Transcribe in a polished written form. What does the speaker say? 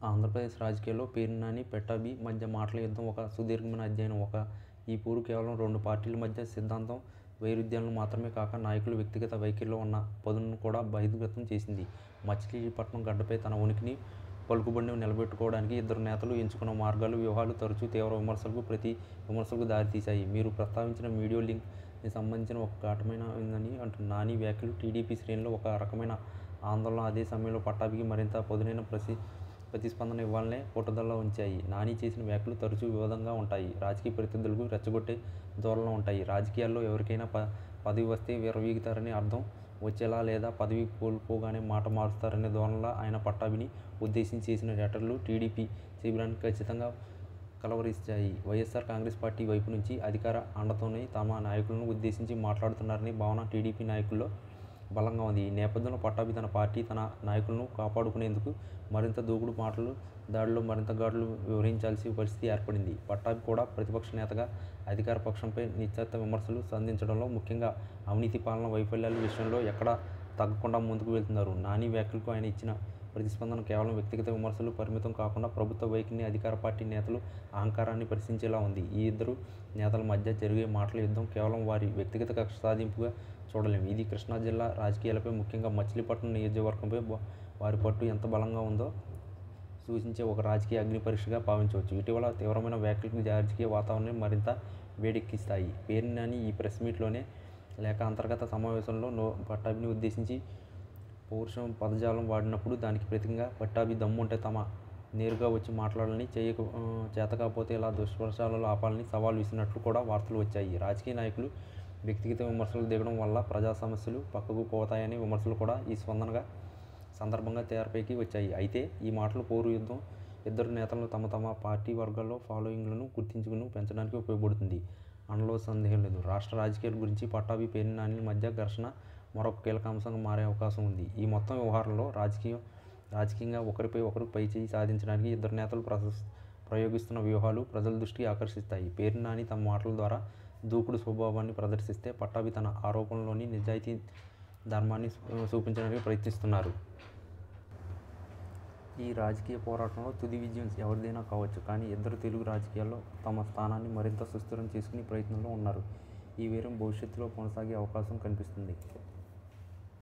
ఆంధ్రప్రదేశ్ రాజకీయాల్లో పేర్ని నాని, పట్టాభి మధ్య మాటల యుద్ధం ఒక సుదీర్ఘమైన అధ్యయనం. ఈ పోరు కేవలం రెండు పార్టీల మధ్య సిద్ధాంతం వైరుధ్యాలను మాత్రమే కాక నాయకుల వ్యక్తిగత వైఖరిలో ఉన్న పదును కూడా బహిర్గతం చేసింది. మచిలీపట్నం గడ్డపై తన ఉనికిని, పలుకుబడిని నిలబెట్టుకోవడానికి ఇద్దరు నేతలు ఎంచుకున్న మార్గాలు, వ్యూహాలు తరచూ తీవ్ర విమర్శలకు దారితీశాయి. మీరు ప్రస్తావించిన వీడియో లింక్ సంబంధించిన ఒక ఘాటమైనదని నాని వ్యాఖ్యలు టీడీపీ శ్రేణుల్లో ఒక రకమైన ఆందోళన, అదే సమయంలో పట్టాభికి మరింత పదునైన ప్రతిస్పందన ఇవ్వాలనే పట్టుదల ఉంచాయి. నాని చేసిన వ్యాఖ్యలు తరచూ వివాదంగా ఉంటాయి. రాజకీయ ప్రత్యర్థులకు రెచ్చగొట్టే ధోరణిలో ఉంటాయి. రాజకీయాల్లో ఎవరికైనా పదవి వస్తే విర్రవీగుతారని అర్థం వచ్చేలా లేదా పదవి కోల్పోగానే మాట మారుస్తారనే ధోరణిలో ఆయన పట్టాభిని ఉద్దేశించి చేసిన వ్యాఖ్యలు టీడీపీ శిబిరాన్ని ఖచ్చితంగా కలవరించాయి. వైఎస్ఆర్ కాంగ్రెస్ పార్టీ వైపు నుంచి అధికార అండతోనే తమ నాయకులను ఉద్దేశించి మాట్లాడుతున్నారనే భావన టీడీపీ నాయకుల్లో బలంగా ఉంది. ఈ నేపథ్యంలో పట్టాభి తన పార్టీ, తన నాయకులను కాపాడుకునేందుకు మరింత దూకుడు మాటలు, దాడిలో మరింత ఘాట్లు వ్యవహరించాల్సిన పరిస్థితి ఏర్పడింది. పట్టాభి కూడా ప్రతిపక్ష నేతగా అధికార పక్షంపై నిశ్చిత విమర్శలు సంధించడంలో, ముఖ్యంగా అవినీతి పాలన వైఫల్యాల విషయంలో ఎక్కడా తగ్గకుండా ముందుకు వెళ్తున్నారు. నాని వ్యాఖ్యలకు ఆయన ఇచ్చిన ప్రతిస్పందన కేవలం వ్యక్తిగత విమర్శలు పరిమితం కాకుండా ప్రభుత్వ వైఖరిని, అధికార పార్టీ నేతలు అహంకారాన్ని ప్రశ్నించేలా ఉంది. ఈ ఇద్దరు నేతల మధ్య జరిగే మాటల యుద్ధం కేవలం వారి వ్యక్తిగత కక్ష సాధింపుగా చూడలేం. ఇది కృష్ణా జిల్లా రాజకీయాలపై, ముఖ్యంగా మచిలీపట్నం నియోజకవర్గంపై వారి పట్టు ఎంత బలంగా ఉందో సూచించే ఒక రాజకీయ అగ్ని పరీక్షగా భావించవచ్చు. ఇటీవల తీవ్రమైన వ్యాఖ్యలకు రాజకీయ వాతావరణాన్ని మరింత వేడెక్కిస్తాయి. పేర్ని నాని ఈ ప్రెస్ మీట్లోనే లేక అంతర్గత సమావేశంలో పట్టాభిని ఉద్దేశించి పౌరుషం పదజాలం వాడినప్పుడు దానికి ప్రతిగా పట్టాభి దమ్ముంటే తమ నేరుగా వచ్చి మాట్లాడాలని, చేతకాకపోతే ఇలా దుష్ప్రచారాలు ఆపాలని సవాల్ విసిరినట్లు కూడా వార్తలు వచ్చాయి. రాజకీయ నాయకులు వ్యక్తిగత విమర్శలకు దిగడం వల్ల ప్రజా సమస్యలు పక్కకు పోతాయనే విమర్శలు కూడా ఈ సందర్భంగా తెరపైకి వచ్చాయి. అయితే ఈ మాటల పోరు యుద్ధం ఇద్దరు నేతలను తమ పార్టీ వర్గాల్లో ఫాలోయింగ్లను గుర్తించుకుని పెంచడానికి ఉపయోగపడుతుంది అనలో సందేహం లేదు. రాష్ట్ర రాజకీయాల గురించి పట్టాభి, పేర్ని నాని మధ్య ఘర్షణ మరొక కీలక అంశంగా మారే అవకాశం ఉంది. ఈ మొత్తం వ్యవహారంలో రాజకీయంగా ఒకరిపై ఒకరు పైచేయి సాధించడానికి ఇద్దరు నేతలు ప్రయోగిస్తున్న వ్యూహాలు ప్రజల దృష్టికి ఆకర్షిస్తాయి. పేర్ని నాని తమ మాటల ద్వారా దూకుడు స్వభావాన్ని ప్రదర్శిస్తే, పట్టాభి తన ఆరోపణలోని నిజాయితీ, ధర్మాన్ని చూపించడానికి ప్రయత్నిస్తున్నారు. ఈ రాజకీయ పోరాటంలో తుది విజయం ఎవరిదైనా కావచ్చు. కానీ ఇద్దరు తెలుగు రాజకీయాల్లో తమ స్థానాన్ని మరింత సుస్థిరం చేసుకునే ప్రయత్నంలో ఉన్నారు. ఈ వైరం భవిష్యత్తులో కొనసాగే అవకాశం కనిపిస్తుంది.